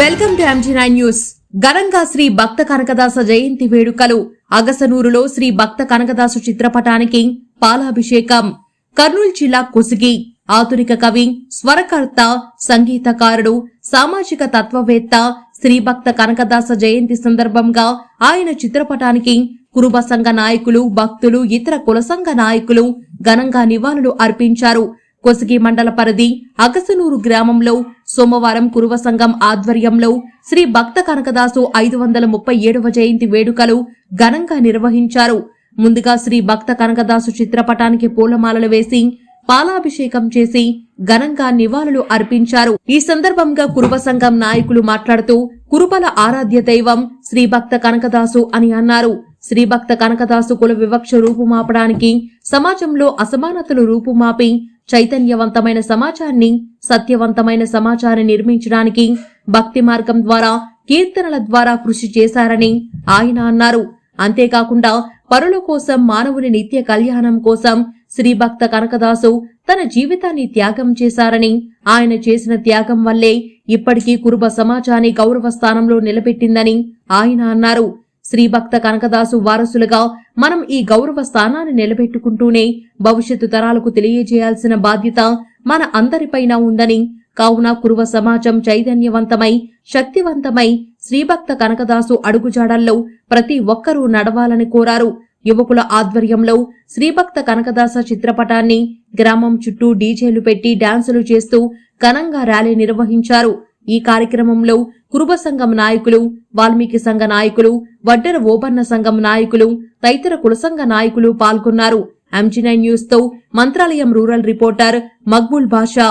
Welcome to MG9 news. ఘనంగా శ్రీ భక్త కనకదాస జయంతి వేడుకలు. అగసనూరులో శ్రీ భక్త కనకదాసు చిత్రపటానికి పాలాభిషేకం. కర్నూలు జిల్లా కొసిగి ఆధునిక కవి, స్వరకర్త, సంగీతకారుడు, సామాజిక తత్వవేత్త శ్రీ భక్త కనకదాస జయంతి సందర్భంగా ఆయన చిత్రపటానికి కురుబ సంఘ నాయకులు, భక్తులు, ఇతర కుల సంఘ నాయకులు ఘనంగా నివాళులు అర్పించారు. కొసిగి మండల పరిధి అగసనూరు గ్రామంలో సోమవారం కురువ సంఘం ఆధ్వర్యంలో శ్రీ భక్త కనకదాసు 537వ జయంతి వేడుకలు ఘనంగా నిర్వహించారు. ముందుగా శ్రీ భక్త కనకదాసు చిత్రపటానికి పూలమాలలు వేసి పాలాభిషేకం చేసి ఘనంగా నివాళులు అర్పించారు. ఈ సందర్భంగా కురుబ సంఘం నాయకులు మాట్లాడుతూ కురుబల ఆరాధ్య దైవం శ్రీ భక్త కనకదాసు అని అన్నారు. శ్రీ భక్త కనకదాసు కుల వివక్ష రూపుమాపడానికి, సమాజంలో అసమానతలు రూపుమాపి చైతన్యవంతమైన సమాజాన్ని, సత్యవంతమైన సమాజాన్ని నిర్మించడానికి భక్తి మార్గం ద్వారా, కీర్తనల ద్వారా కృషి చేశారని ఆయన అన్నారు. అంతేకాకుండా పరుల కోసం, మానవుని నిత్య కళ్యాణం కోసం శ్రీ భక్త కనకదాసు తన జీవితాన్ని త్యాగం చేశారని, ఆయన చేసిన త్యాగం వల్లే ఇప్పటికీ కురుబ సమాజాన్ని గౌరవ స్థానంలో నిలబెట్టిందని ఆయన అన్నారు. శ్రీ భక్త కనకదాసు వారసులుగా మనం ఈ గౌరవ స్థానాన్ని నిలబెట్టుకుంటూనే భవిష్యత్తు తరాలకు తెలియజేయాల్సిన బాధ్యత మన అందరిపైన ఉందని, కావున కురువ సమాజం చైతన్యవంతమై, శక్తివంతమై శ్రీభక్త కనకదాసు అడుగుజాడల్లో ప్రతి ఒక్కరూ నడవాలని కోరారు. యువకుల ఆధ్వర్యంలో శ్రీభక్త కనకదాస చిత్రపటాన్ని గ్రామం చుట్టూ డీజేలు పెట్టి డాన్సులు చేస్తూ ఘనంగా ర్యాలీ నిర్వహించారు. ఈ కార్యక్రమంలో కురుబ సంఘం నాయకులు, వాల్మీకి సంఘ నాయకులు, వడ్డెర ఓబన్న సంఘం నాయకులు, తదితర కుల సంఘ నాయకులు పాల్గొన్నారు. MG9 న్యూస్ తో మంత్రాలయం రూరల్ రిపోర్టర్ మక్బూల్ బాషా.